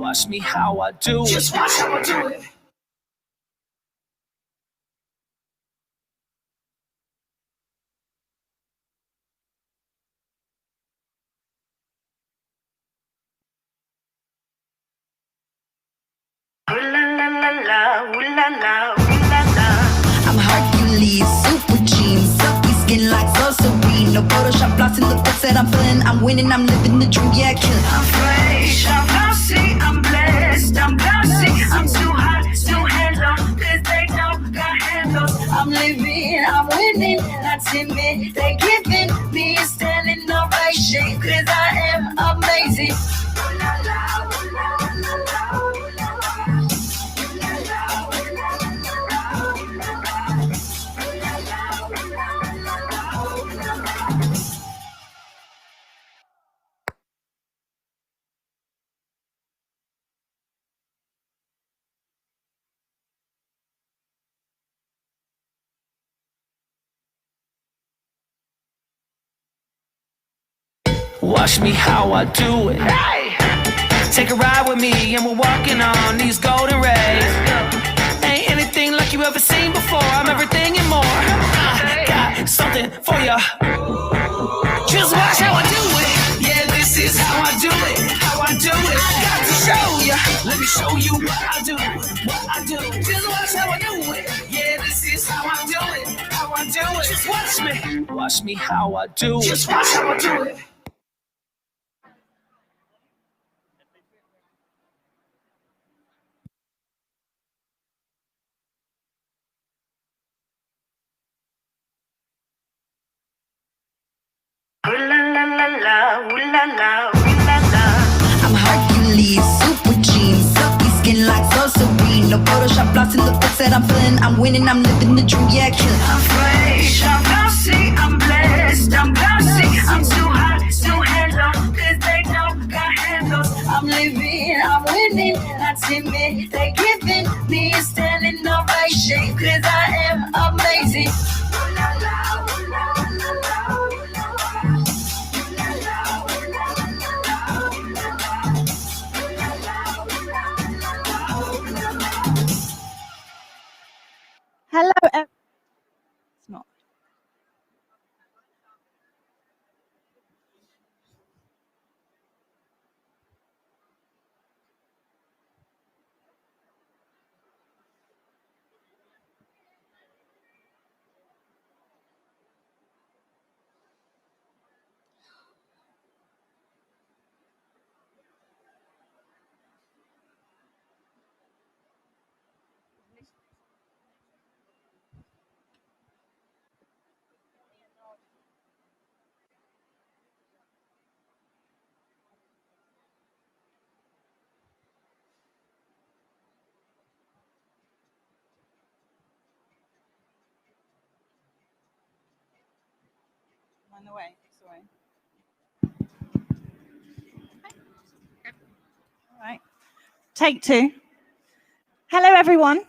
Watch me how I do it. Just watch how I do it. I'm Hercules, super jeans, silky skin like so serene. No Photoshop flaws in the books that I'm feeling. I'm winning, I'm living the dream, yeah, killing. I'm fresh, I'm bossy, I'm blessed, I'm bossy. I'm too hot to handle, cause they don't got handles. I'm living, I'm winning, not timid. They giving me a standing ovation, cause I am amazing. Watch me how I do it. Hey! Take a ride with me and we're walking on these golden rays. Ain't anything like you ever seen before. I'm everything and more. I got something for ya. Just watch how I do it. Yeah, this is how I do it. How I do it. I got to show ya. Let me show you what I do. What I do. Just watch how I do it. Yeah, this is how I do it. How I do it. Just watch me. Watch me how I do it. Just watch how I do it. I'm Hercules, super jeans, silky skin like so serene. No Photoshop flaws in the books that I'm feeling. I'm winning, I'm living the dream, yeah, killing. I'm fresh, I'm bossy, I'm blessed, I'm bossy. I'm too hot to handle, cause they don't got handles. I'm living, I'm winning, not timid. They giving me a standing ovation, cause I am amazing. Hello, it's not. On the way, sorry. All right. Take two. Hello, everyone.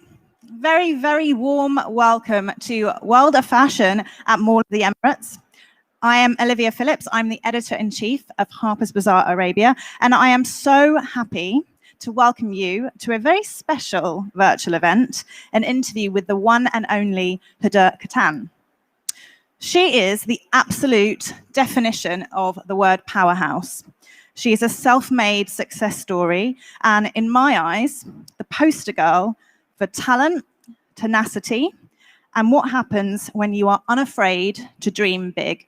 Very, very warm welcome to World of Fashion at Mall of the Emirates. I am Olivia Phillips. I'm the editor-in-chief of Harper's Bazaar Arabia, and I am so happy to welcome you to a very special virtual event, an interview with the one and only Huda Katan. She is the absolute definition of the word powerhouse. She is a self-made success story, and in my eyes, the poster girl for talent, tenacity, and what happens when you are unafraid to dream big.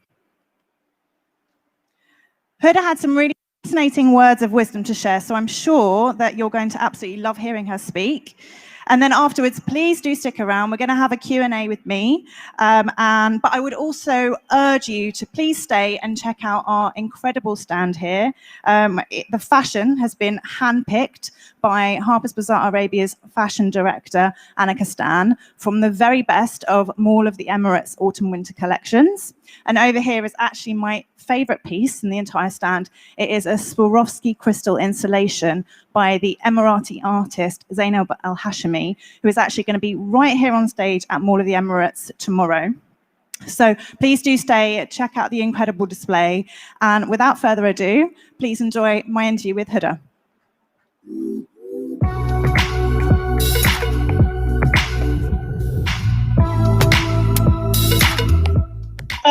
Huda had some really fascinating words of wisdom to share, so I'm sure that you're going to absolutely love hearing her speak. And then afterwards, please do stick around. We're going to have a Q&A with me. But I would also urge you to please stay and check out our incredible stand here. The fashion has been handpicked by Harper's Bazaar Arabia's fashion director, Anna Kastan, from the very best of Mall of the Emirates autumn-winter collections. And over here is actually my favorite piece in the entire stand. It is a Swarovski crystal installation by the Emirati artist Zainab Al-Hashimi, who is actually going to be right here on stage at Mall of the Emirates tomorrow. So please do stay, check out the incredible display. And without further ado, please enjoy my interview with Huda.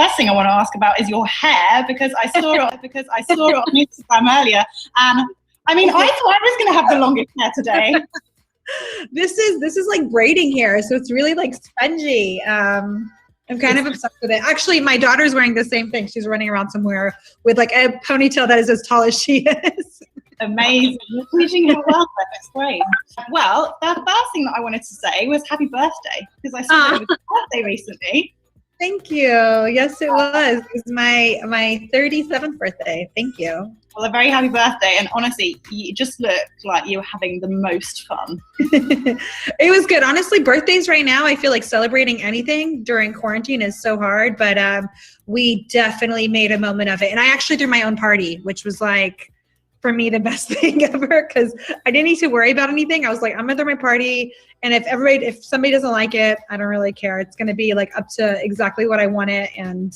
first thing I want to ask about is your hair, because I saw it on Instagram earlier, and I mean, I thought I was going to have the longest hair today. This is like braiding hair, so it's really like spongy. I'm kind of obsessed with it. Actually, my daughter's wearing the same thing. She's running around somewhere with like a ponytail that is as tall as she is. Amazing. You're teaching her well. That's great. Well, the first thing that I wanted to say was happy birthday, because I saw it was your birthday recently. Thank you. Yes, it was. It was my 37th birthday. Thank you. Well, a very happy birthday. And honestly, you just look like you were having the most fun. It was good. Honestly, birthdays right now, I feel like celebrating anything during quarantine is so hard, but we definitely made a moment of it. And I actually threw my own party, which was like, for me, the best thing ever, because I didn't need to worry about anything. I was like, I'm gonna throw my party, and if somebody doesn't like it, I don't really care. It's gonna be like up to exactly what I want it, and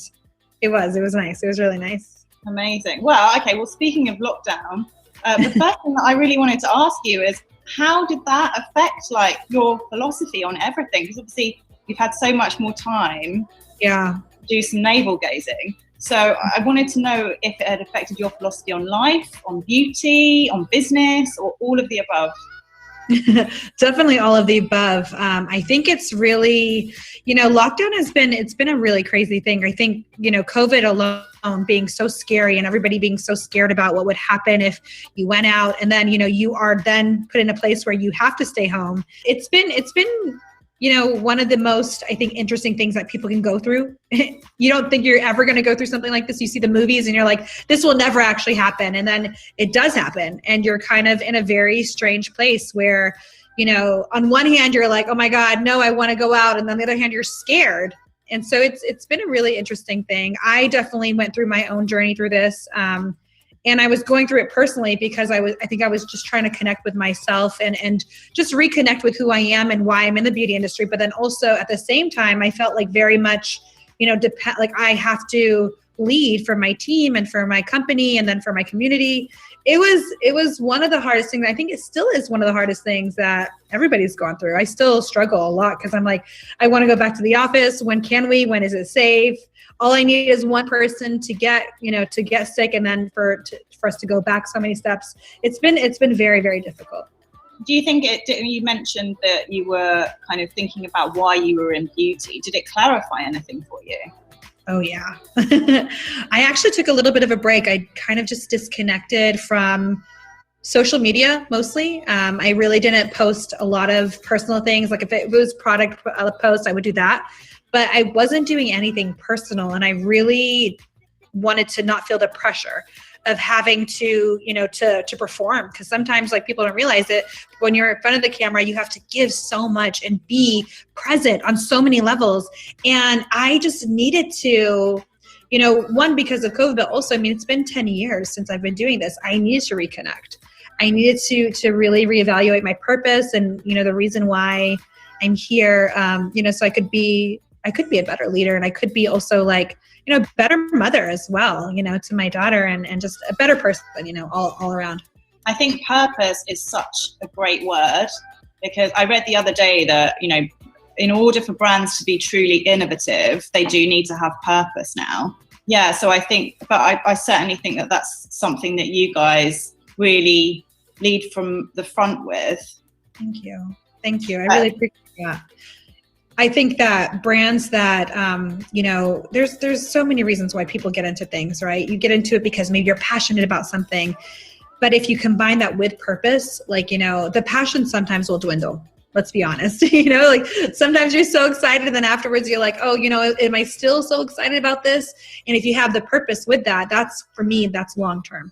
it was nice. It was really nice. Amazing. Well, okay. Well, speaking of lockdown, the first thing that I really wanted to ask you is, how did that affect like your philosophy on everything? Because obviously you've had so much more time. Yeah. To do some navel gazing. So I wanted to know if it had affected your philosophy on life, on beauty, on business, or all of the above. Definitely all of the above. I think it's really, lockdown it's been a really crazy thing. I think, COVID alone being so scary and everybody being so scared about what would happen if you went out, and then, you are then put in a place where you have to stay home. It's been one of the most, I think, interesting things that people can go through. You don't think you're ever going to go through something like this. You see the movies and you're like, this will never actually happen. And then it does happen. And you're kind of in a very strange place where, on one hand, you're like, oh my God, no, I want to go out. And on the other hand, you're scared. And so it's been a really interesting thing. I definitely went through my own journey through this. And I was going through it personally because I think I was just trying to connect with myself and just reconnect with who I am and why I'm in the beauty industry. But then also at the same time, I felt like very much, like I have to lead for my team and for my company and then for my community. It was one of the hardest things. I think it still is one of the hardest things that everybody's gone through. I still struggle a lot because I'm like, I want to go back to the office. When can we? When is it safe? All I need is one person to get sick, and then for us to go back so many steps. It's been very, very difficult. Do you think you mentioned that you were kind of thinking about why you were in beauty. Did it clarify anything for you? Oh yeah. I actually took a little bit of a break. I kind of just disconnected from social media mostly. I really didn't post a lot of personal things. Like if it was product posts, I would do that. But I wasn't doing anything personal, and I really wanted to not feel the pressure of having to, to perform. Because sometimes like people don't realize it. When you're in front of the camera, you have to give so much and be present on so many levels. And I just needed to, one, because of COVID, but also, it's been 10 years since I've been doing this. I needed to reconnect. I needed to really reevaluate my purpose and, the reason why I'm here, so I could be a better leader, and I could be also like, better mother as well, to my daughter, and just a better person, all around. I think purpose is such a great word, because I read the other day that, in order for brands to be truly innovative, they do need to have purpose now. Yeah, so I think, but I certainly think that that's something that you guys really lead from the front with. Thank you. I really appreciate that. I think that brands that, there's so many reasons why people get into things, right? You get into it because maybe you're passionate about something, but if you combine that with purpose, like, the passion sometimes will dwindle. Let's be honest, like sometimes you're so excited and then afterwards you're like, oh, am I still so excited about this? And if you have the purpose with that, for me, that's long-term.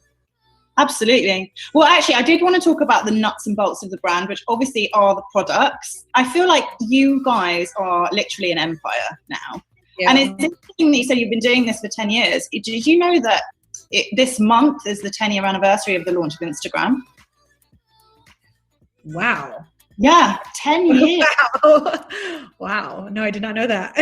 Absolutely. Well, actually, I did want to talk about the nuts and bolts of the brand, which obviously are the products. I feel like you guys are literally an empire now. Yeah. And it's interesting that you said you've been doing this for 10 years. Did you know that this month is the 10-year anniversary of the launch of Instagram? Wow. Yeah, 10 years. Wow. No, I did not know that.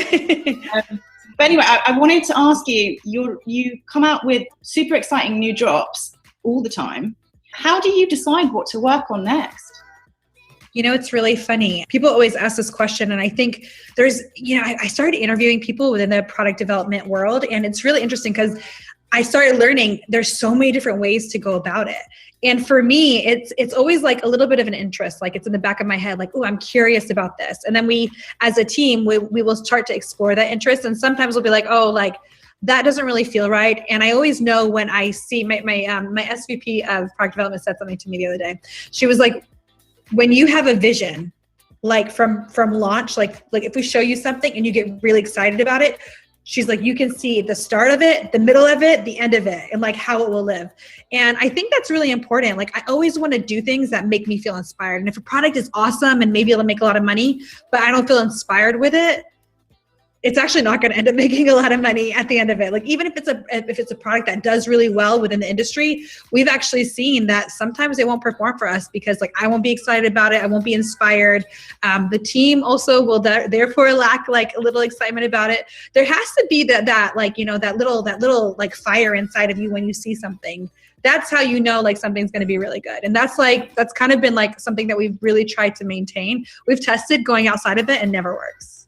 But anyway, I wanted to ask you, you come out with super exciting new drops all the time. How do you decide what to work on next? It's really funny. People always ask this question, and I think there's, I started interviewing people within the product development world, and it's really interesting because I started learning there's so many different ways to go about it. And for me, it's always like a little bit of an interest, like it's in the back of my head, like, oh, I'm curious about this. And then we, as a team, we will start to explore that interest. And sometimes we'll be like, oh, like, that doesn't really feel right. And I always know when I see my SVP of product development said something to me the other day. She was like, when you have a vision, like from launch, like if we show you something and you get really excited about it, she's like, you can see the start of it, the middle of it, the end of it, and like how it will live. And I think that's really important. Like, I always want to do things that make me feel inspired. And if a product is awesome and maybe it'll make a lot of money, but I don't feel inspired with it, it's actually not going to end up making a lot of money at the end of it. Like, even if it's a product that does really well within the industry, we've actually seen that sometimes it won't perform for us because like I won't be excited about it. I won't be inspired. The team also will therefore lack like a little excitement about it. There has to be that like, that little like fire inside of you when you see something. That's how you know like something's going to be really good. And that's kind of been like something that we've really tried to maintain. We've tested going outside of it and never works.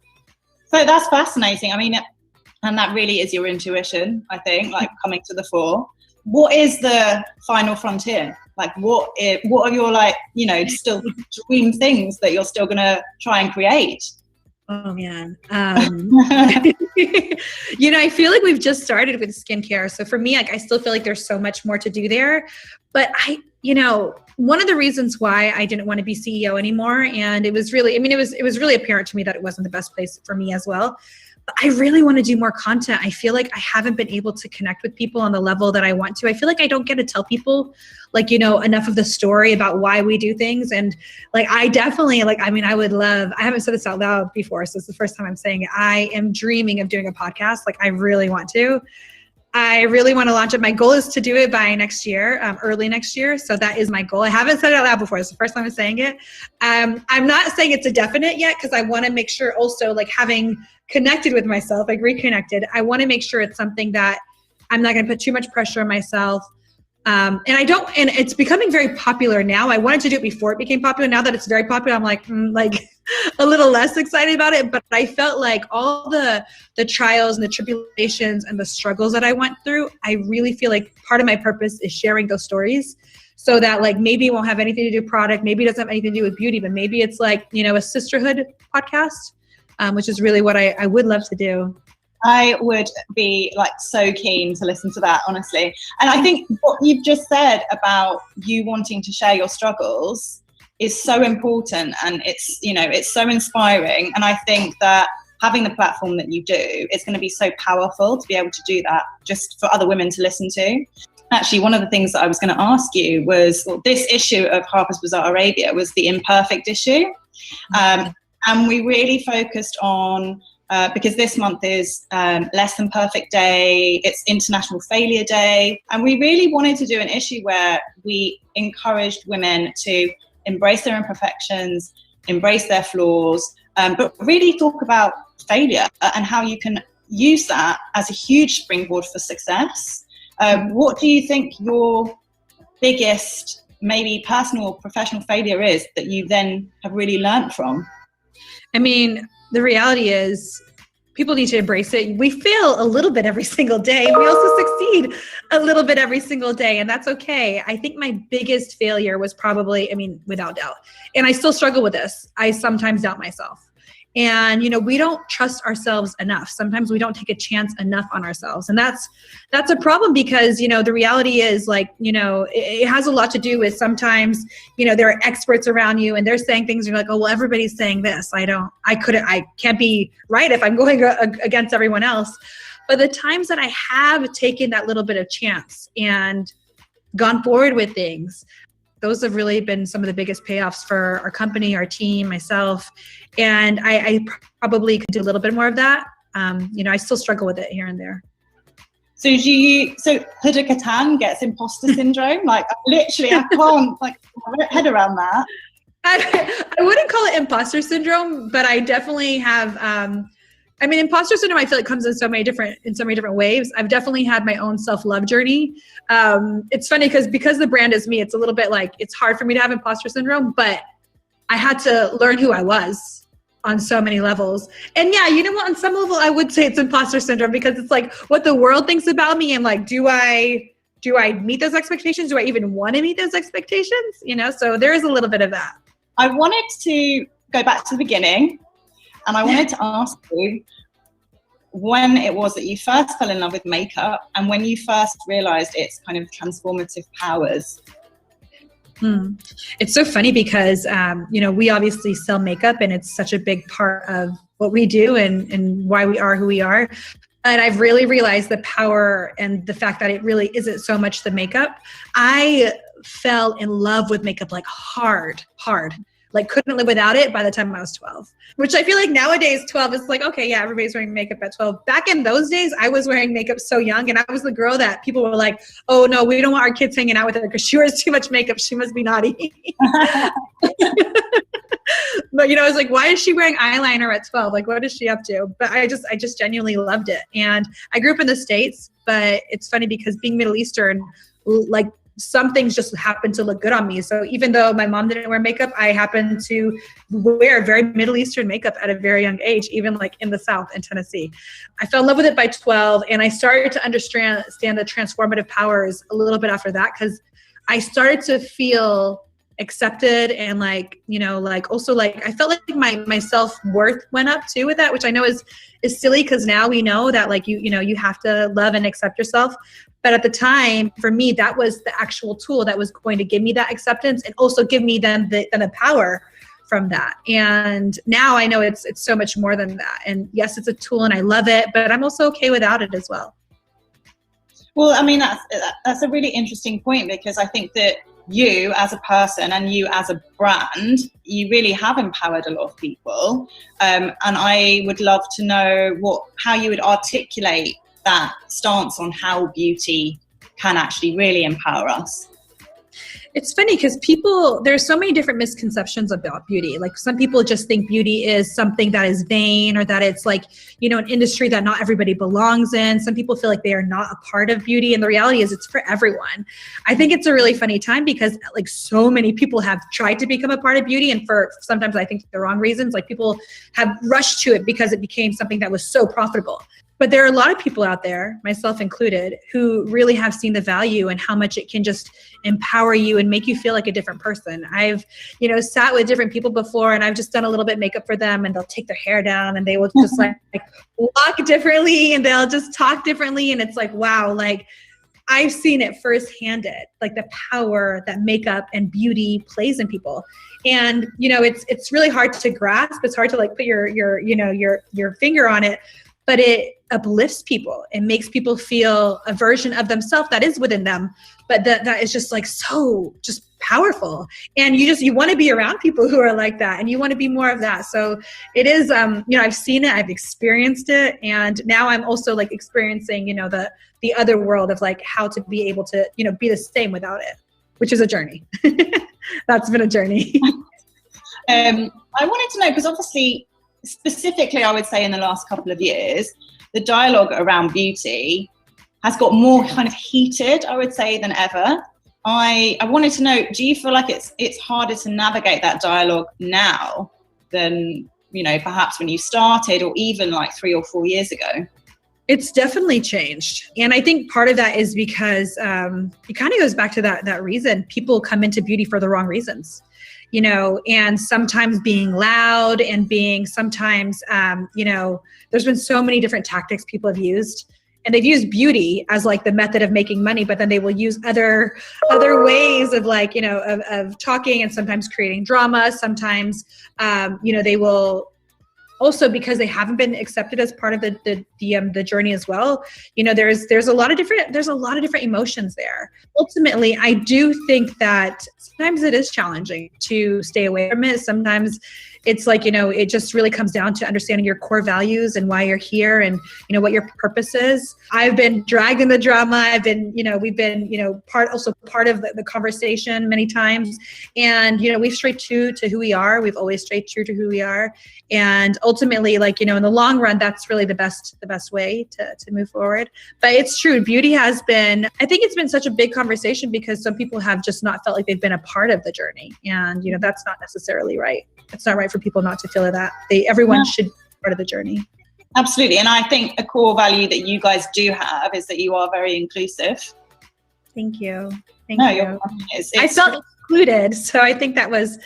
So that's fascinating. I mean, and that really is your intuition, I think, like coming to the fore. What is the final frontier? Like, what are your like, still dream things that you're still going to try and create? Oh man. I feel like we've just started with skincare. So for me, like, I still feel like there's so much more to do there, but one of the reasons why I didn't want to be CEO anymore, and it was really apparent to me that it wasn't the best place for me as well. But I really want to do more content. I feel like I haven't been able to connect with people on the level that I want to. I feel like I don't get to tell people like, enough of the story about why we do things. And like, I definitely I haven't said this out loud before, so it's the first time I'm saying it. I am dreaming of doing a podcast. Like, I really want to. I really want to launch it. My goal is to do it by next year, early next year. So that is my goal. I haven't said it out loud before. It's the first time I'm saying it. I'm not saying it's a definite yet because I want to make sure also, like, having connected with myself, like reconnected, I want to make sure it's something that I'm not going to put too much pressure on myself. And it's becoming very popular now. I wanted to do it before it became popular. Now that it's very popular, I'm like a little less excited about it. But I felt like all the trials and the tribulations and the struggles that I went through, I really feel like part of my purpose is sharing those stories so that like maybe it won't have anything to do with product. Maybe it doesn't have anything to do with beauty, but maybe it's like, a sisterhood podcast, which is really what I would love to do. I would be like so keen to listen to that, honestly. And I think what you've just said about you wanting to share your struggles is so important, and it's so inspiring. And I think that having the platform that you do, it's going to be so powerful to be able to do that just for other women to listen to. Actually, one of the things that I was going to ask you was, this issue of Harper's Bazaar Arabia was the imperfect issue. And we really focused on, because this month is Less Than Perfect Day, it's International Failure Day, and we really wanted to do an issue where we encouraged women to embrace their imperfections, embrace their flaws, but really talk about failure and how you can use that as a huge springboard for success. What do you think your biggest, maybe personal or professional failure is that you then have really learned from? I mean, the reality is people need to embrace it. We fail a little bit every single day. We also succeed a little bit every single day, and that's okay. I think my biggest failure was probably, without doubt, and I still struggle with this, I sometimes doubt myself. And, we don't trust ourselves enough. Sometimes we don't take a chance enough on ourselves. And that's a problem because, the reality is like, it has a lot to do with sometimes, there are experts around you and they're saying things and you're like, oh, well, everybody's saying this. I can't be right if I'm going against everyone else. But the times that I have taken that little bit of chance and gone forward with things, those have really been some of the biggest payoffs for our company, our team, myself. And I probably could do a little bit more of that. I still struggle with it here and there. So Huda Katan gets imposter syndrome? Like, I can't like wrap my head around that. I wouldn't call it imposter syndrome, but I definitely have, imposter syndrome, I feel like comes in so many different waves. I've definitely had my own self-love journey. It's funny because the brand is me, it's a little bit like, it's hard for me to have imposter syndrome, but I had to learn who I was on so many levels. And yeah, you know what? On some level, I would say it's imposter syndrome, because it's like what the world thinks about me. And like, do I meet those expectations? Do I even want to meet those expectations? You know, so there is a little bit of that. I wanted to go back to the beginning, and I wanted to ask you when it was that you first fell in love with makeup, and when you first realized its kind of transformative powers. It's so funny because, you know, we obviously sell makeup, and it's such a big part of what we do and why we are who we are. And I've really realized the power and the fact that it really isn't so much the makeup. I fell in love with makeup like hard, like couldn't live without it by the time I was 12, which I feel like nowadays 12 is like, okay, yeah, everybody's wearing makeup at 12. Back in those days, I was wearing makeup so young, and I was the girl that people were like, oh no, we don't want our kids hanging out with her because she wears too much makeup. She must be naughty. But, you know, I was like, why is she wearing eyeliner at 12? Like, what is she up to? But I just genuinely loved it. And I grew up in the States, but it's funny because being Middle Eastern, like, some things just happened to look good on me. So even though my mom didn't wear makeup, I happened to wear very Middle Eastern makeup at a very young age, even like in the South in Tennessee. I fell in love with it by 12, and I started to understand the transformative powers a little bit after that, because I started to feel accepted, and like, you know, like also like I felt like my self-worth went up too with that, which I know is silly, because now we know that like you know you have to love and accept yourself. But at the time, for me, that was the actual tool that was going to give me that acceptance, and also give me then the power from that. And now I know it's so much more than that. And yes, it's a tool, and I love it, but I'm also okay without it as well. Well, I mean, that's a really interesting point, because I think that you as a person and you as a brand, you really have empowered a lot of people. And I would love to know how you would articulate that stance on how beauty can actually really empower us. It's funny because there's so many different misconceptions about beauty. Like some people just think beauty is something that is vain, or that it's like, you know, an industry that not everybody belongs in. Some people feel like they are not a part of beauty. And the reality is it's for everyone. I think it's a really funny time because like so many people have tried to become a part of beauty, and for sometimes I think the wrong reasons. Like people have rushed to it because it became something that was so profitable. But there are a lot of people out there, myself included, who really have seen the value and how much it can just empower you and make you feel like a different person. I've, you know, sat with different people before, and I've just done a little bit of makeup for them, and they'll take their hair down, and they will just like walk differently, and they'll just talk differently. And it's like, wow, like I've seen it firsthand, like the power that makeup and beauty plays in people. And, you know, it's really hard to grasp. It's hard to like put your finger on it. But it uplifts people. It makes people feel a version of themselves that is within them, but that is just like so just powerful. And you want to be around people who are like that, and you want to be more of that. So it is, you know, I've seen it, I've experienced it, and now I'm also like experiencing, you know, the other world of like how to be able to, you know, be the same without it, which is a journey. That's been a journey. I wanted to know, because obviously, specifically, I would say in the last couple of years, the dialogue around beauty has got more kind of heated, I would say, than ever. I wanted to know, do you feel like it's harder to navigate that dialogue now than, you know, perhaps when you started, or even like 3 or 4 years ago? It's definitely changed. And I think part of that is because it kind of goes back to that reason. People come into beauty for the wrong reasons. You know, and sometimes being loud and being sometimes, you know, there's been so many different tactics people have used, and they've used beauty as like the method of making money, but then they will use other ways of like, you know, of talking, and sometimes creating drama. Sometimes, you know, they will also, because they haven't been accepted as part of the journey as well. You know, there's a lot of different emotions there. Ultimately, I do think that sometimes it is challenging to stay away from it. Sometimes it's like, it just really comes down to understanding your core values and why you're here and, what your purpose is. I've been dragged in the drama. I've been, we've been, part of the conversation many times. And, we've strayed true to who we are. We've always strayed true to who we are. And ultimately, like, in the long run, that's really the best way to move forward. But it's true. Beauty has been, I think it's been such a big conversation because some people have just not felt like they've been a part of the journey. And, that's not necessarily right. It's not right for people not to feel that. Everyone should be part of the journey. Absolutely. And I think a core value that you guys do have is that you are very inclusive. Thank you. Thank you. I felt included. So I think that was,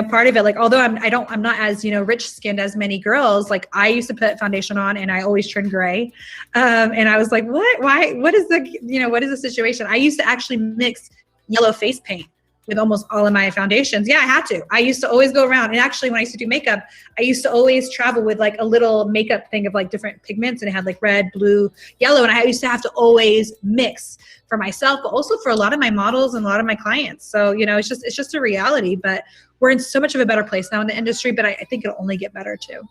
part of it. Like, although I'm not as, rich skinned as many girls, like I used to put foundation on and I always turned gray. And I was like, what is the situation? I used to actually mix yellow face paint with almost all of my foundations. Yeah, I had to. I used to always go around. And actually, when I used to do makeup, I used to always travel with like a little makeup thing of like different pigments. And it had like red, blue, yellow. And I used to have to always mix for myself, but also for a lot of my models and a lot of my clients. So, it's just a reality. But we're in so much of a better place now in the industry, but I think it'll only get better too.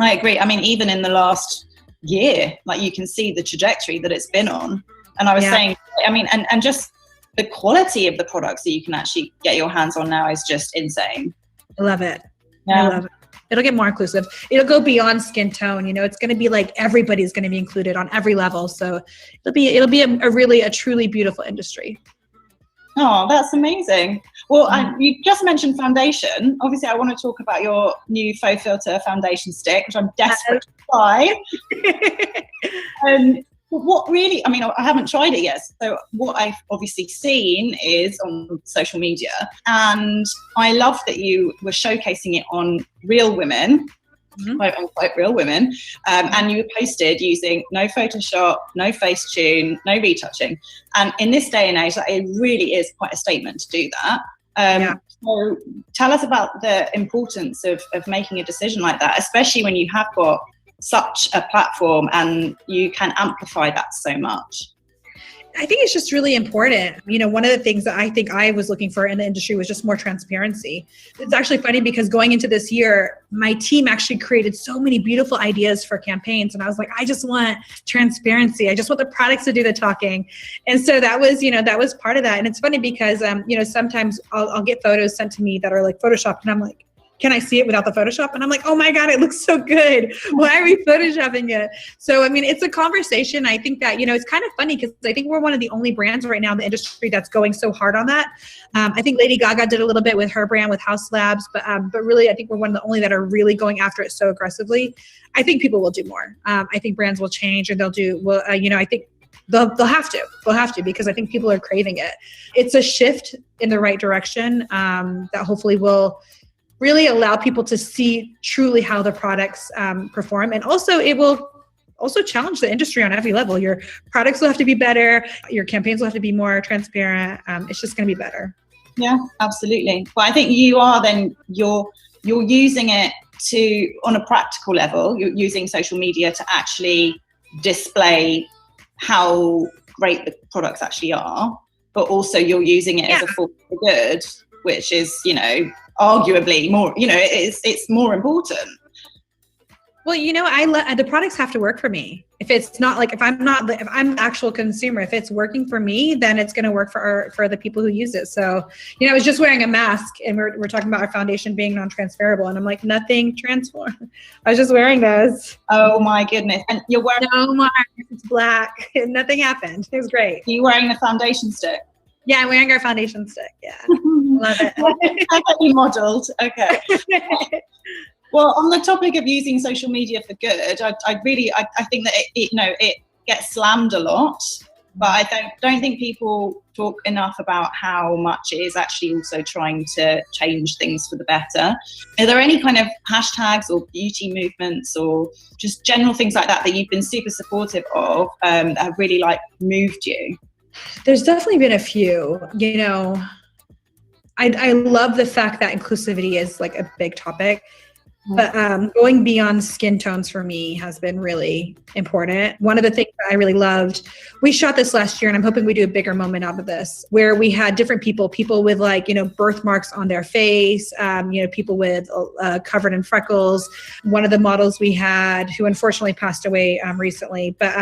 I agree. I mean, even in the last year, like you can see the trajectory that it's been on. And I was saying, I mean, and just the quality of the products that you can actually get your hands on now is just insane. I love it. Yeah. I love it. It'll get more inclusive. It'll go beyond skin tone. It's going to be like everybody's going to be included on every level. So it'll be a truly beautiful industry. Oh, that's amazing. Well, you just mentioned foundation. Obviously, I want to talk about your new faux filter foundation stick, which I'm desperate to try. What really, I mean, I haven't tried it yet. So what I've obviously seen is on social media. And I love that you were showcasing it on real women, quote unquote real women. And you posted using no Photoshop, no Facetune, no retouching. And in this day and age, it really is quite a statement to do that. So tell us about the importance of making a decision like that, especially when you have got such a platform and you can amplify that so much. I think it's just really important. One of the things that I think I was looking for in the industry was just more transparency. It's actually funny because going into this year, my team actually created so many beautiful ideas for campaigns. And I was like, I just want transparency. I just want the products to do the talking. And so that was part of that. And it's funny because, sometimes I'll get photos sent to me that are like Photoshopped and I'm like, can I see it without the Photoshop? And I'm like, oh my God, it looks so good. Why are we Photoshopping it? So, I mean, it's a conversation. I think that, it's kind of funny because I think we're one of the only brands right now in the industry that's going so hard on that. I think Lady Gaga did a little bit with her brand with House Labs, but really, I think we're one of the only that are really going after it so aggressively. I think people will do more. I think brands will change and I think they'll have to because I think people are craving it. It's a shift in the right direction that hopefully will really allow people to see truly how the products perform. And also it will also challenge the industry on every level. Your products will have to be better. Your campaigns will have to be more transparent. It's just going to be better. Yeah, absolutely. But I think you are then, you're using it to, on a practical level, you're using social media to actually display how great the products actually are, but also you're using it as a force for good, which is, arguably more, it's more important. Well, the products have to work for me. If it's not like, if I'm the actual consumer, if it's working for me, then it's going to work for the people who use it. So, I was just wearing a mask and we're talking about our foundation being non-transferable. And I'm like, nothing transformed. I was just wearing those. Oh my goodness. And you're wearing. No more. It's black. Nothing happened. It was great. Are you wearing the foundation stick? Yeah, I'm wearing our foundation stick. Yeah. Love it. I got you modeled. Okay. Well, on the topic of using social media for good, I think that it gets slammed a lot, but I don't think people talk enough about how much it is actually also trying to change things for the better. Are there any kind of hashtags or beauty movements or just general things like that you've been super supportive of that have really moved you? There's definitely been a few. I love the fact that inclusivity is a big topic. But going beyond skin tones for me has been really important. One of the things that I really loved, we shot this last year, and I'm hoping we do a bigger moment out of this, where we had different people with like, birthmarks on their face, people with covered in freckles. One of the models we had, who unfortunately passed away recently, but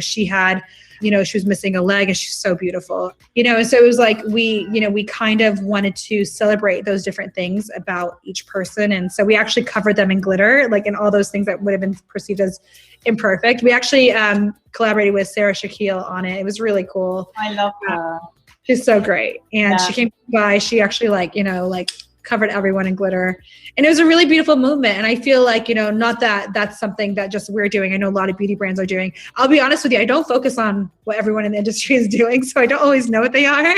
she had, she was missing a leg, and she's so beautiful, and so it was like, we kind of wanted to celebrate those different things about each person. And so we actually covered them in glitter, like in all those things that would have been perceived as imperfect. We actually collaborated with Sarah Shaquille on it. It was really cool. I love her. She's so great. And she came by, she actually covered everyone in glitter, and it was a really beautiful movement. And I feel like, not that that's something that just we're doing. I know a lot of beauty brands are doing. I'll be honest with you, I don't focus on what everyone in the industry is doing, so I don't always know what they are.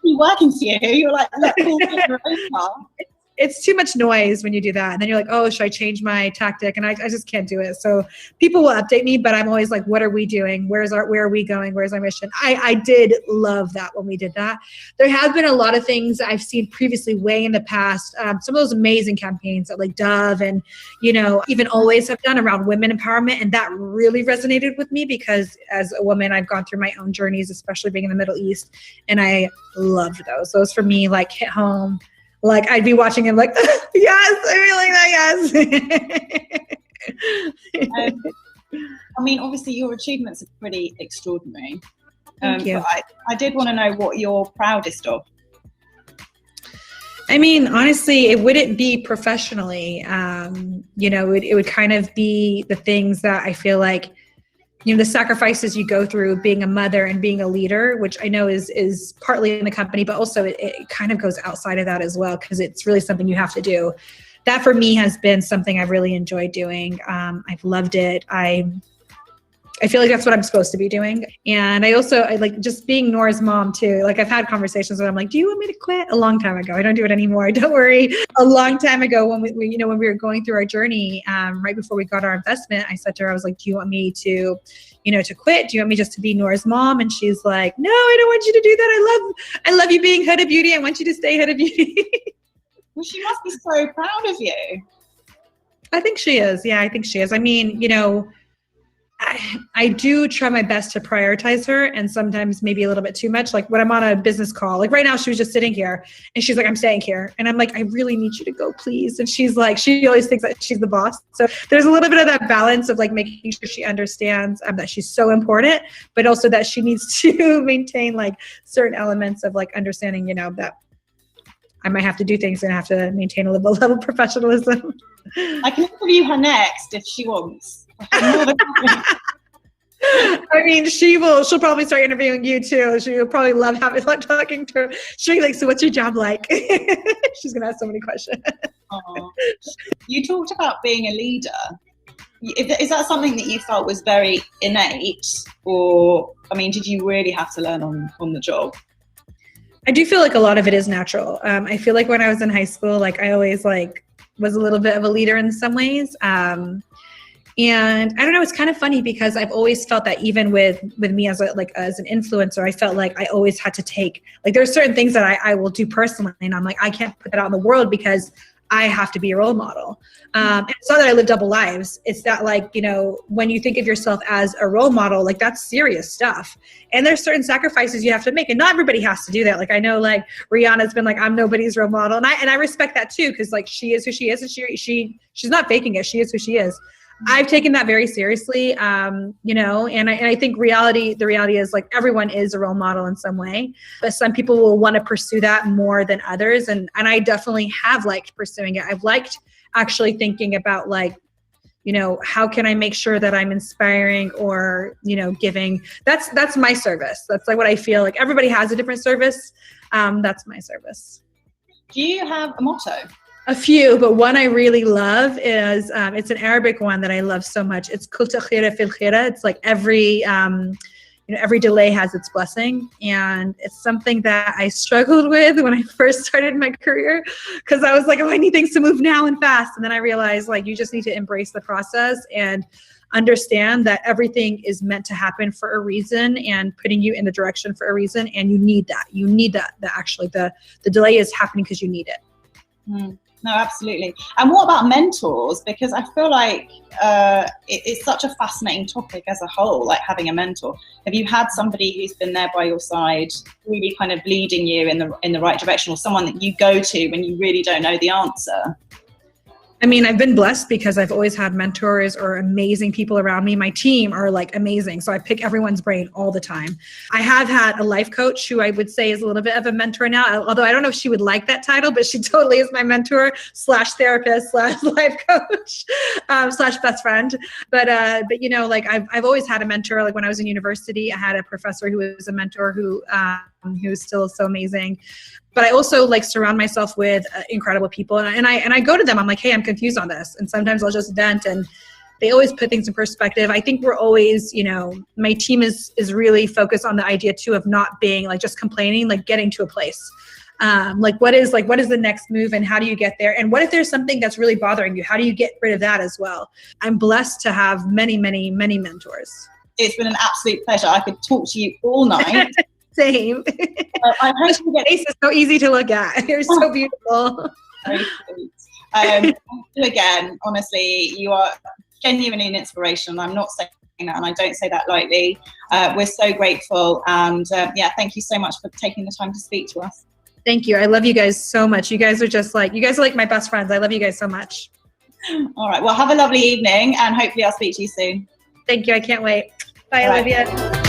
Working for you, you're like, look, it's too much noise when you do that. And then you're like, oh, should I change my tactic? And I just can't do it. So people will update me, but I'm always like, what are we doing? Where are we going? Where's our mission? I did love that when we did that. There have been a lot of things I've seen previously way in the past. Some of those amazing campaigns that like Dove and, even Always have done around women empowerment. And that really resonated with me, because as a woman, I've gone through my own journeys, especially being in the Middle East. And I loved those. Those for me, like, hit home. Like, I'd be watching him like, yes, I really like that, yes. Obviously your achievements are pretty extraordinary. Thank you. But I did want to know what you're proudest of. Honestly, it wouldn't be professionally. It would kind of be the things that I feel like, the sacrifices you go through being a mother and being a leader, which I know is partly in the company, but also it kind of goes outside of that as well, because it's really something you have to do. That for me has been something I've really enjoyed doing. I've loved it. I feel like that's what I'm supposed to be doing. And I like just being Nora's mom too. Like, I've had conversations where I'm like, do you want me to quit? A long time ago. I don't do it anymore. Don't worry. A long time ago when we were going through our journey, right before we got our investment, I said to her, I was like, do you want me to quit? Do you want me just to be Nora's mom? And she's like, no, I don't want you to do that. I love you being Huda Beauty. I want you to stay Huda Beauty. Well, she must be so proud of you. I think she is. Yeah, I think she is. I do try my best to prioritize her, and sometimes maybe a little bit too much. Like when I'm on a business call, like right now, she was just sitting here and she's like, I'm staying here. And I'm like, I really need you to go, please. And she's like, she always thinks that she's the boss. So there's a little bit of that balance of like making sure she understands that she's so important, but also that she needs to maintain like certain elements of like understanding, that I might have to do things and have to maintain a level of professionalism. I can interview her next if she wants. She'll probably start interviewing you too. She'll probably love talking to her. She'll be like, so what's your job like? She's gonna ask so many questions. You talked about being a leader. Is that something that you felt was very innate, or did you really have to learn on the job? I do feel like a lot of it is natural. I feel like when I was in high school, like I always was a little bit of a leader in some ways. And I don't know, it's kind of funny because I've always felt that even with me as an influencer, I felt like I always had to take, like there are certain things that I will do personally, and I'm like, I can't put that out in the world because I have to be a role model. And it's not that I live double lives. It's that when you think of yourself as a role model, like that's serious stuff. And there's certain sacrifices you have to make. And not everybody has to do that. Like I know Rihanna's been like, I'm nobody's role model. And I respect that too. Cause she is who she is. And she's not faking it. She is who she is. I've taken that very seriously, and I think the reality is everyone is a role model in some way, but some people will want to pursue that more than others. And I definitely have liked pursuing it. I've liked actually thinking about how can I make sure that I'm inspiring or, giving. That's my service. That's what I feel like. Everybody has a different service. That's my service. Do you have a motto? A few, but one I really love is, it's an Arabic one that I love so much. It's kul takhira fil khira. It's like every delay has its blessing. And it's something that I struggled with when I first started my career because I was like, oh, I need things to move now and fast. And then I realized you just need to embrace the process and understand that everything is meant to happen for a reason and putting you in the direction for a reason. And you need that. You need that actually the delay is happening because you need it. No, absolutely. And what about mentors? Because I feel like it's such a fascinating topic as a whole, like having a mentor. Have you had somebody who's been there by your side, really kind of leading you in the right direction, or someone that you go to when you really don't know the answer? I mean, I've been blessed because I've always had mentors or amazing people around me. My team are like amazing. So I pick everyone's brain all the time. I have had a life coach who I would say is a little bit of a mentor now, although I don't know if she would like that title, but she totally is my mentor / therapist / life coach / best friend. But you know, like I've always had a mentor. Like when I was in university, I had a professor who was a mentor who's still so amazing. But I also like surround myself with incredible people, and I go to them. I'm like, hey, I'm confused on this, and sometimes I'll just vent, and they always put things in perspective. I think we're always, you know, my team is really focused on the idea too of not being like just complaining, like getting to a place. Like what is the next move, and how do you get there? And what if there's something that's really bothering you? How do you get rid of that as well? I'm blessed to have many mentors. It's been an absolute pleasure. I could talk to you all night. Same. I hope you get. Face is so easy to look at. You're so beautiful. Very sweet. Thank you again. Honestly, you are genuinely an inspiration. I'm not saying that, and I don't say that lightly. We're so grateful, and yeah, thank you so much for taking the time to speak to us. Thank you. I love you guys so much. You guys are like my best friends. I love you guys so much. All right. Well, have a lovely evening, and hopefully I'll speak to you soon. Thank you. I can't wait. Bye, All Olivia. Right.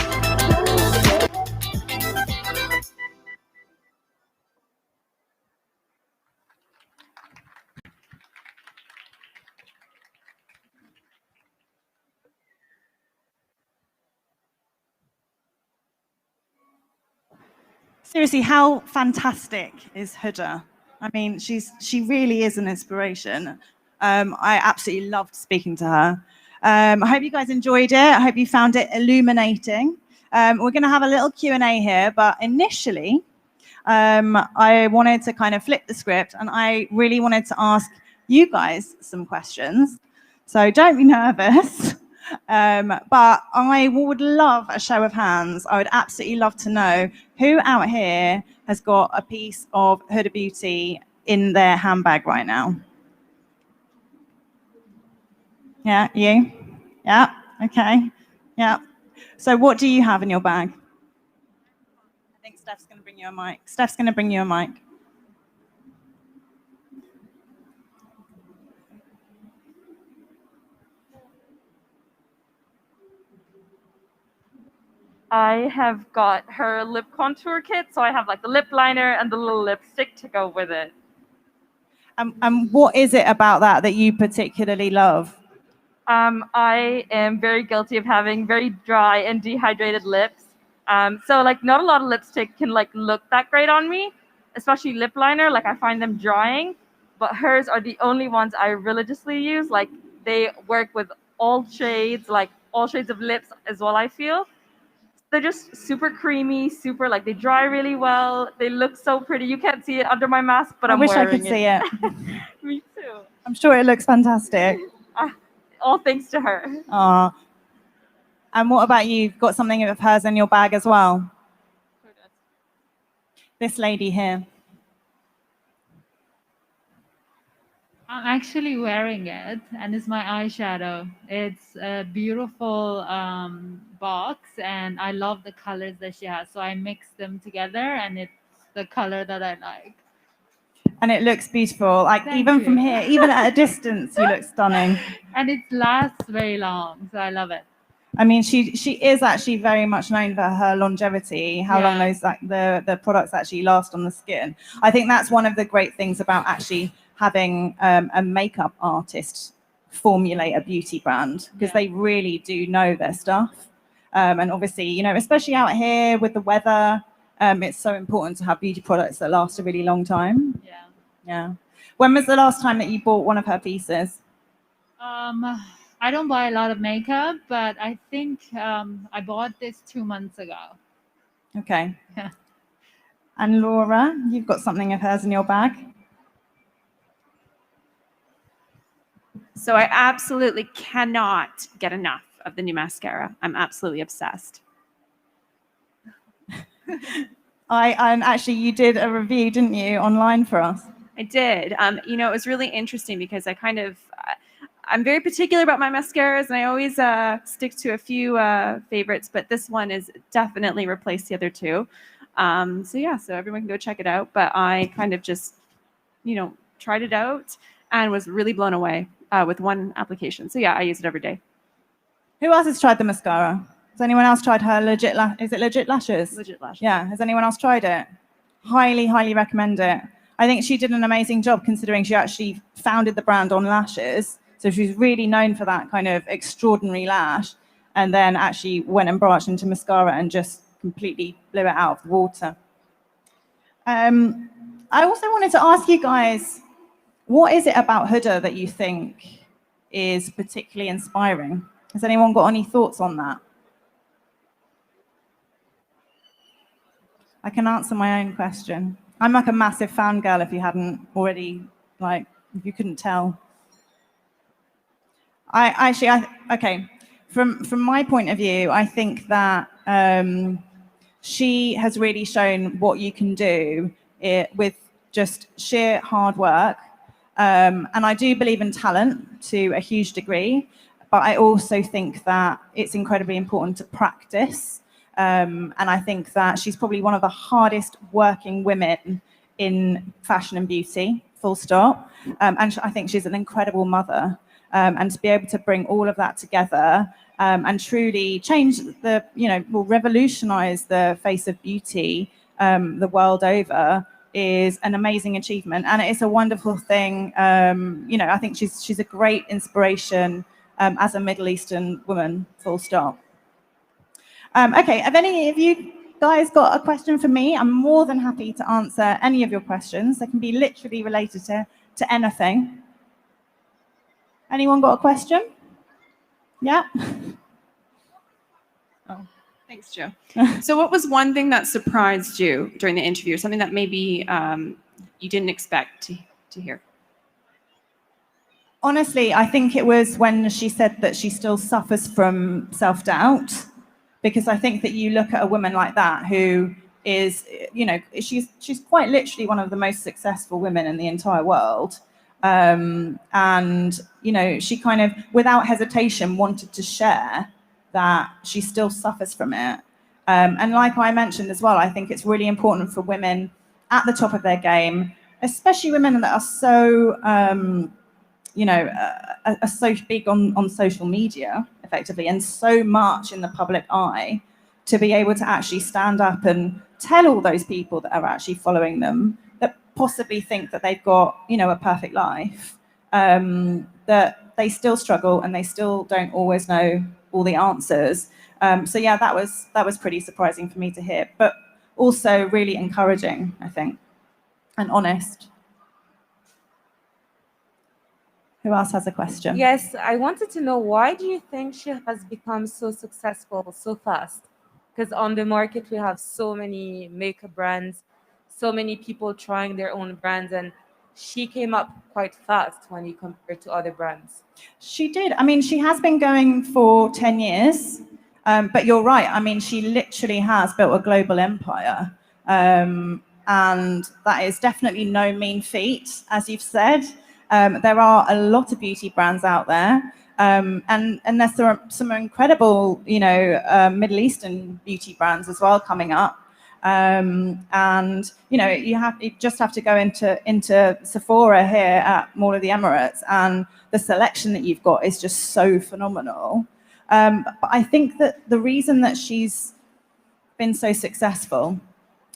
Seriously, how fantastic is Huda? I mean, she really is an inspiration. I absolutely loved speaking to her. I hope you guys enjoyed it. I hope you found it illuminating. We're going to have a little Q&A here, but initially, I wanted to kind of flip the script, and I really wanted to ask you guys some questions. So don't be nervous. But I would love a show of hands. I would absolutely love to know who out here has got a piece of Huda Beauty in their handbag right now. Yeah, you? Yeah, okay. Yeah. So what do you have in your bag? I think Steph's going to bring you a mic. Steph's going to bring you a mic. I have got her lip contour kit, so I have like the lip liner and the little lipstick to go with it. And what is it about that you particularly love? I am very guilty of having very dry and dehydrated lips. So like not a lot of lipstick can like look that great on me, especially lip liner. Like I find them drying, but hers are the only ones I religiously use. Like they work with all shades of lips as well, I feel. They're just super creamy, super like they dry really well. They look so pretty. You can't see it under my mask, but I I'm wish I wearing could see it. Me too. I'm sure it looks fantastic. All thanks to her. And what about you? You've got something of hers in your bag as well? This lady here. I'm actually wearing it, and it's my eyeshadow. It's a beautiful box, and I love the colors that she has. So I mix them together, and it's the color that I like. And it looks beautiful. Like Thank even you. from here, even at a distance, you look stunning. And it lasts very long, so I love it. I mean, she is actually very much known for her longevity, how long those like the products actually last on the skin. I think that's one of the great things about actually having a makeup artist formulate a beauty brand, because they really do know their stuff. And obviously, you know, especially out here with the weather, it's so important to have beauty products that last a really long time. Yeah. When was the last time that you bought one of her pieces? I don't buy a lot of makeup, but I think I bought this 2 months ago. Okay. Yeah. And Laura, you've got something of hers in your bag? So I absolutely cannot get enough of the new mascara. I'm absolutely obsessed. And actually you did a review, didn't you, online for us? I did. It was really interesting because I'm very particular about my mascaras, and I always stick to a few favorites, but this one is definitely replaced the other two. So everyone can go check it out. But I kind of just, tried it out and was really blown away with one application. So yeah, I use it every day. Who else has tried the mascara? Has anyone else tried her Legit Is it Legit Lashes? Legit Lashes. Yeah. Has anyone else tried it? Highly, highly recommend it. I think she did an amazing job considering she actually founded the brand on lashes. So she's really known for that kind of extraordinary lash, and then actually went and branched into mascara and just completely blew it out of the water. I also wanted to ask you guys, what is it about Huda that you think is particularly inspiring? Has anyone got any thoughts on that? I can answer my own question. I'm like a massive fangirl if you hadn't already, if you couldn't tell. Okay. From my point of view, I think that she has really shown what you can do with just sheer hard work. And I do believe in talent to a huge degree, but I also think that it's incredibly important to practice. And I think that she's probably one of the hardest working women in fashion and beauty, full stop. And I think she's an incredible mother. And to be able to bring all of that together and truly change revolutionize the face of beauty the world over is an amazing achievement. And it's a wonderful thing. I think she's a great inspiration as a Middle Eastern woman, full stop. Okay, have any of you guys got a question for me? I'm more than happy to answer any of your questions. They can be literally related to anything. Anyone got a question? Yeah? Oh, thanks, Jo. So what was one thing that surprised you during the interview, or something that maybe you didn't expect to hear? Honestly, I think it was when she said that she still suffers from self-doubt, because I think that you look at a woman like that who is, she's quite literally one of the most successful women in the entire world. And, she kind of, without hesitation, wanted to share that she still suffers from it. And like I mentioned as well, I think it's really important for women at the top of their game, especially women that are so, are so big on social media, effectively, and so much in the public eye, to be able to actually stand up and tell all those people that are actually following them, that possibly think that they've got, a perfect life, that they still struggle and they still don't always know all the answers. So yeah, that was pretty surprising for me to hear, but also really encouraging, I think, and honest. Who else has a question? Yes, I wanted to know, why do you think she has become so successful so fast? Because on the market, we have so many makeup brands, so many people trying their own brands, and she came up quite fast when you compare to other brands. She did. I mean, she has been going for 10 years, but you're right. I mean, she literally has built a global empire. And that is definitely no mean feat, as you've said. There are a lot of beauty brands out there, and there's some incredible, Middle Eastern beauty brands as well coming up. And you just have to go into Sephora here at Mall of the Emirates, and the selection that you've got is just so phenomenal. But I think that the reason that she's been so successful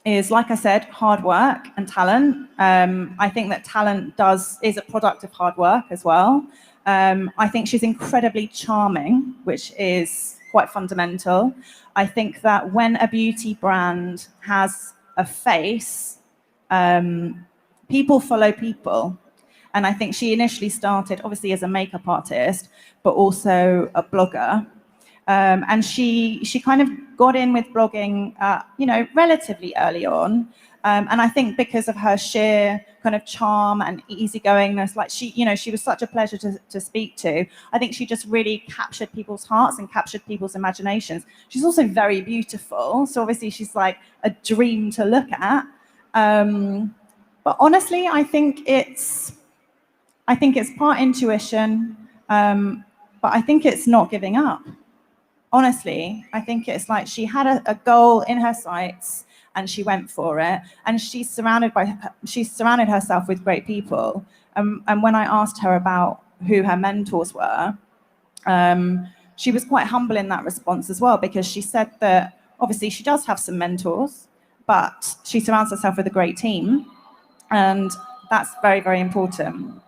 is, like I said, hard work and talent. I think that talent is a product of hard work as well. I think she's incredibly charming, which is quite fundamental. I think that when a beauty brand has a face, people follow people. And I think she initially started, obviously, as a makeup artist, but also a blogger. And she kind of got in with blogging, relatively early on. And I think because of her sheer kind of charm and easygoingness, she was such a pleasure to speak to. I think she just really captured people's hearts and captured people's imaginations. She's also very beautiful. So obviously she's like a dream to look at. But But honestly, I think it's part intuition, but I think it's not giving up. Honestly, I think it's like she had a goal in her sights and she went for it, and she's surrounded herself with great people. And when I asked her about who her mentors were, she was quite humble in that response as well, because she said that obviously she does have some mentors, but she surrounds herself with a great team, and that's very, very important.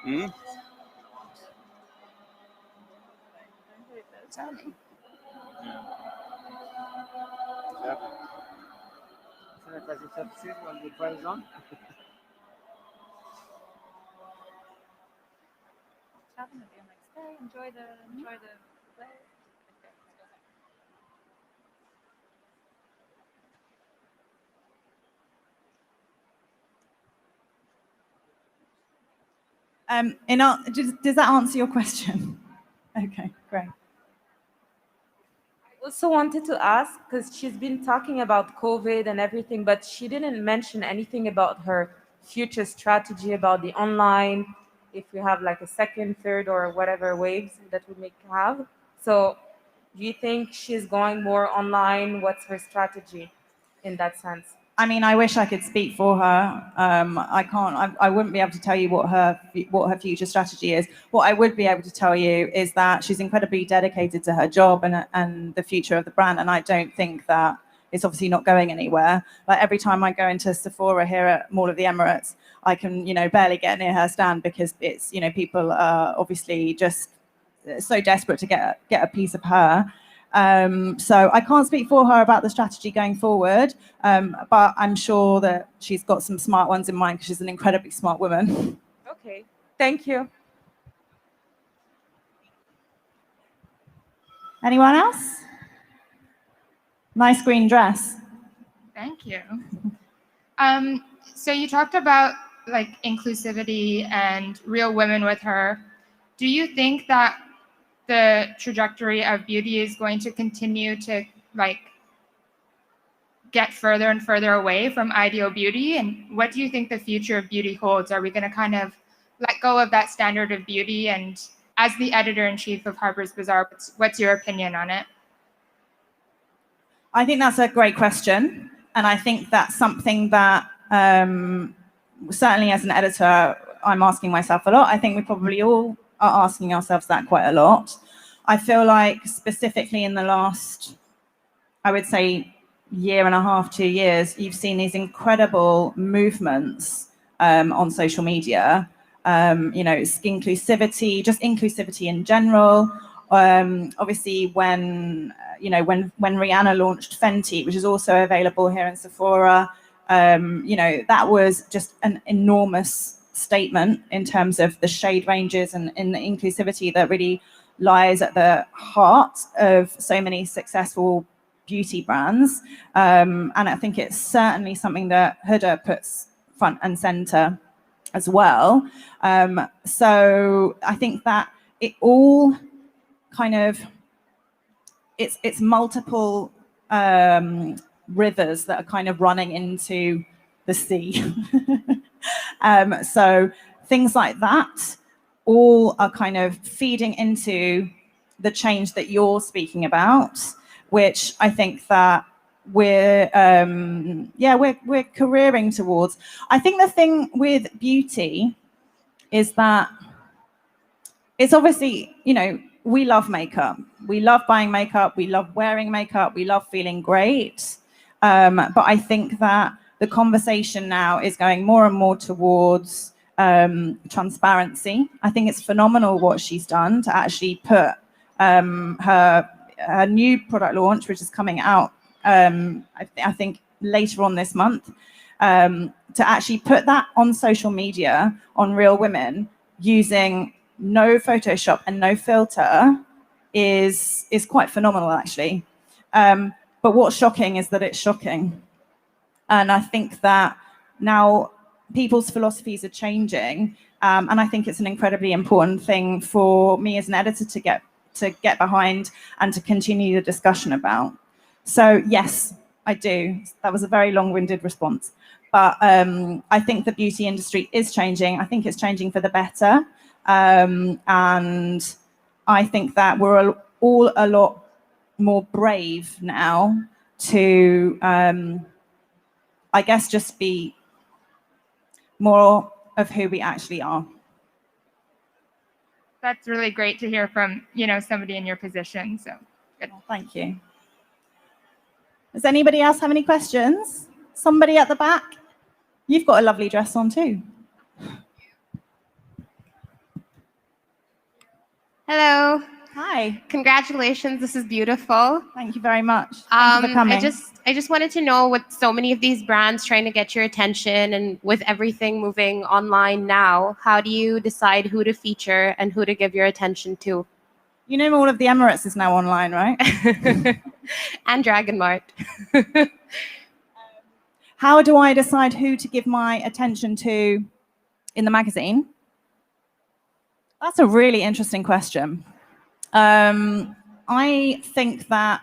Hmm? Enjoy the play. Does that answer your question? Okay, great. I also wanted to ask, because she's been talking about COVID and everything, but she didn't mention anything about her future strategy about the online, if we have like a second, third, or whatever waves that we may have. So, do you think she's going more online? What's her strategy in that sense? I mean, I wish I could speak for her. I can't. I wouldn't be able to tell you what her future strategy is. What I would be able to tell you is that she's incredibly dedicated to her job and the future of the brand. And I don't think that it's obviously not going anywhere. Like every time I go into Sephora here at Mall of the Emirates, I can, barely get near her stand because it's, people are obviously just so desperate to get a piece of her. So I can't speak for her about the strategy going forward, but I'm sure that she's got some smart ones in mind because she's an incredibly smart woman. Okay, thank you. Anyone else? Nice green dress. Thank you. So you talked about like inclusivity and real women with her. Do you think that the trajectory of beauty is going to continue to like get further and further away from ideal beauty? And what do you think the future of beauty holds? Are we going to kind of let go of that standard of beauty? And as the editor-in-chief of Harper's Bazaar, what's your opinion on it? I think that's a great question. And I think that's something that certainly as an editor, I'm asking myself a lot. I think we probably all are asking ourselves that quite a lot. I feel like specifically in the last, I would say, year and a half, 2 years, you've seen these incredible movements on social media. Inclusivity, just inclusivity in general, Obviously, when when Rihanna launched Fenty, which is also available here in Sephora, that was just an enormous statement in terms of the shade ranges and in the inclusivity that really lies at the heart of so many successful beauty brands. And I think it's certainly something that Huda puts front and center as well. So I think that it all kind of, it's multiple rivers that are kind of running into the sea. So things like that all are kind of feeding into the change that you're speaking about, which I think that we're careering towards. I think the thing with beauty is that it's obviously, we love makeup. We love buying makeup. We love wearing makeup. We love feeling great. But I think that the conversation now is going more and more towards transparency. I think it's phenomenal what she's done to actually put her new product launch, which is coming out, I think later on this month, to actually put that on social media on Real Women using no Photoshop and no filter is quite phenomenal, actually. But what's shocking is that it's shocking. And I think that now people's philosophies are changing. And I think it's an incredibly important thing for me as an editor to get behind and to continue the discussion about. So yes, I do. That was a very long-winded response. But I think the beauty industry is changing. I think it's changing for the better. And I think that we're all a lot more brave now to, I guess, just be more of who we actually are. That's really great to hear from, somebody in your position. So good. Well, thank you. Does anybody else have any questions? Somebody at the back? You've got a lovely dress on too. Hello. Hi. Congratulations. This is beautiful. Thank you very much. Thank you for coming. I just wanted to know, with so many of these brands trying to get your attention and with everything moving online now, how do you decide who to feature and who to give your attention to? You know, all of the Emirates is now online, right? And Dragon Mart. How do I decide who to give my attention to in the magazine? That's a really interesting question. I think that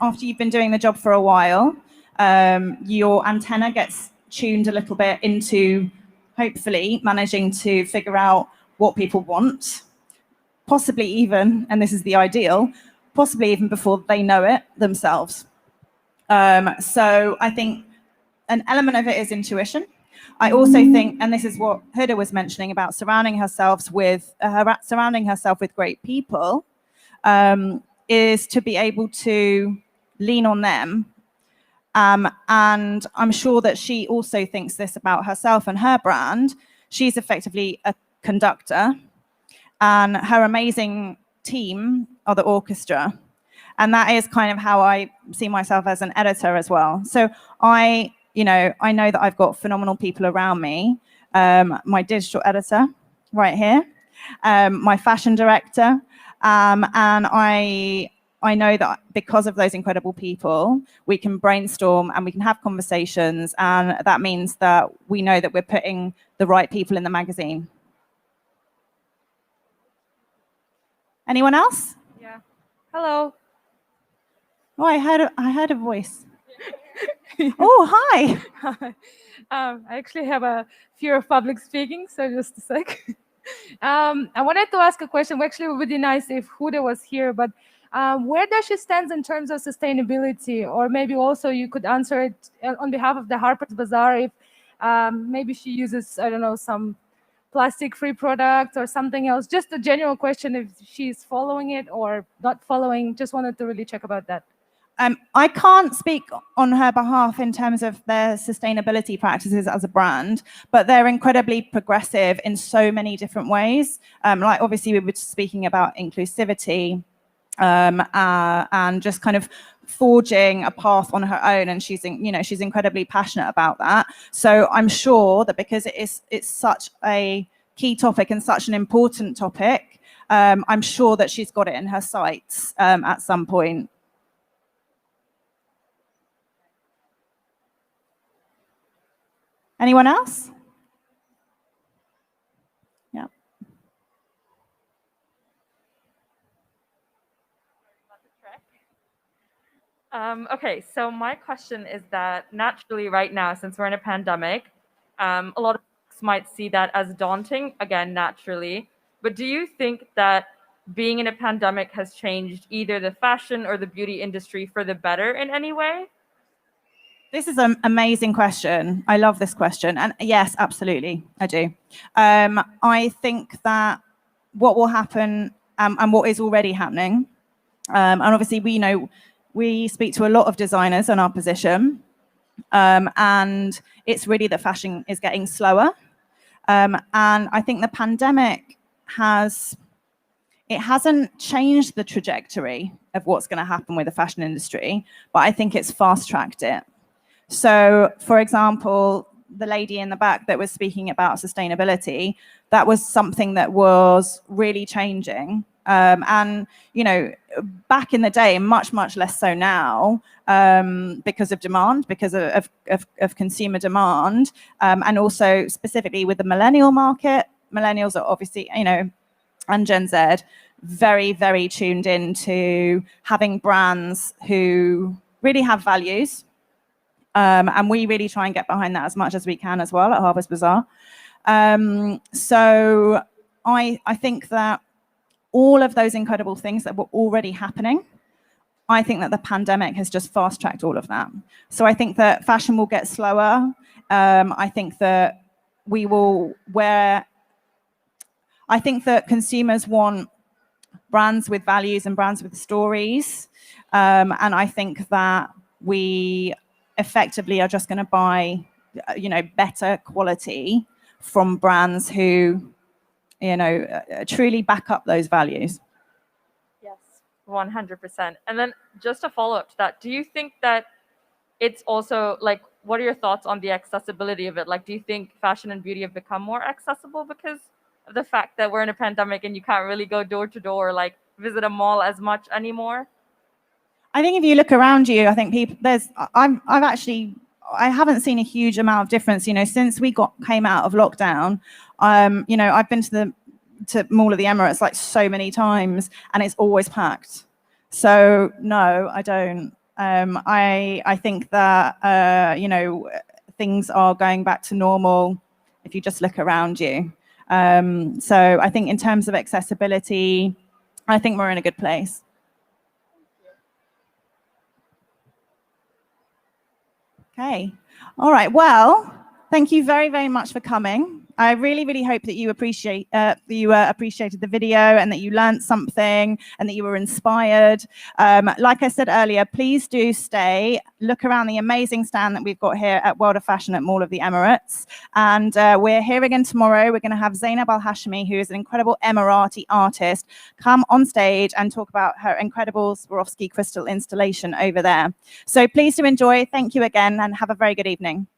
after you've been doing the job for a while, your antenna gets tuned a little bit into hopefully managing to figure out what people want, possibly even, and this is the ideal, possibly even before they know it themselves. So I think an element of it is intuition. I also think, and this is what Huda was mentioning about surrounding herself with great people, is to be able to lean on them. And I'm sure that she also thinks this about herself and her brand. She's effectively a conductor, and her amazing team are the orchestra. And that is kind of how I see myself as an editor as well. So I know that I've got phenomenal people around me. My digital editor right here, my fashion director, and I know that because of those incredible people, we can brainstorm and we can have conversations, and that means that we know that we're putting the right people in the magazine. Anyone else? Yeah. Hello. Oh, I heard a voice. Oh, hi. I actually have a fear of public speaking, so just a sec. I wanted to ask a question. Actually, it would be nice if Huda was here, but where does she stand in terms of sustainability? Or maybe also you could answer it on behalf of the Harper's Bazaar, if maybe she uses, I don't know, some plastic-free product or something else. Just a general question, if she's following it or not following. Just wanted to really check about that. I can't speak on her behalf in terms of their sustainability practices as a brand, but they're incredibly progressive in so many different ways. Like obviously we were speaking about inclusivity and just kind of forging a path on her own, and she's incredibly passionate about that. So I'm sure that because it's such a key topic and such an important topic, I'm sure that she's got it in her sights at some point. Anyone else? Yeah. Okay, so my question is that naturally right now, since we're in a pandemic, a lot of folks might see that as daunting, again, naturally. But do you think that being in a pandemic has changed either the fashion or the beauty industry for the better in any way? This is an amazing question. I love this question. And yes, absolutely, I do. I think that what will happen and what is already happening, and obviously we speak to a lot of designers in our position, and it's really that fashion is getting slower. And I think the pandemic hasn't changed the trajectory of what's going to happen with the fashion industry, but I think it's fast-tracked it. So, for example, the lady in the back that was speaking about sustainability, that was something that was really changing. And, back in the day, much less so now, because of demand, because of consumer demand, and also specifically with the millennial market. Millennials are obviously, and Gen Z, very, very tuned into having brands who really have values. And we really try and get behind that as much as we can as well at Harvest Bazaar. So I think that all of those incredible things that were already happening, I think that the pandemic has just fast-tracked all of that. So I think that fashion will get slower. I think that I think that consumers want brands with values and brands with stories. And I think that we effectively are just going to buy, better quality from brands who, truly back up those values. Yes, 100%. And then just a follow-up to that, do you think that it's also like, what are your thoughts on the accessibility of it? Like, do you think fashion and beauty have become more accessible because of the fact that we're in a pandemic and you can't really go door to door, like visit a mall as much anymore? I think if you look around you, I think I haven't seen a huge amount of difference, since we came out of lockdown. I've been to Mall of the Emirates like so many times and it's always packed. So no, I don't. I think that, things are going back to normal if you just look around you. So I think in terms of accessibility, I think we're in a good place. Okay. All right. Well, thank you very, very much for coming. I really, really hope that you appreciated the video and that you learned something and that you were inspired. Like I said earlier, please do stay. Look around the amazing stand that we've got here at World of Fashion at Mall of the Emirates. And we're here again tomorrow. We're going to have Zainab Al-Hashimi, who is an incredible Emirati artist, come on stage and talk about her incredible Swarovski crystal installation over there. So please do enjoy. Thank you again and have a very good evening.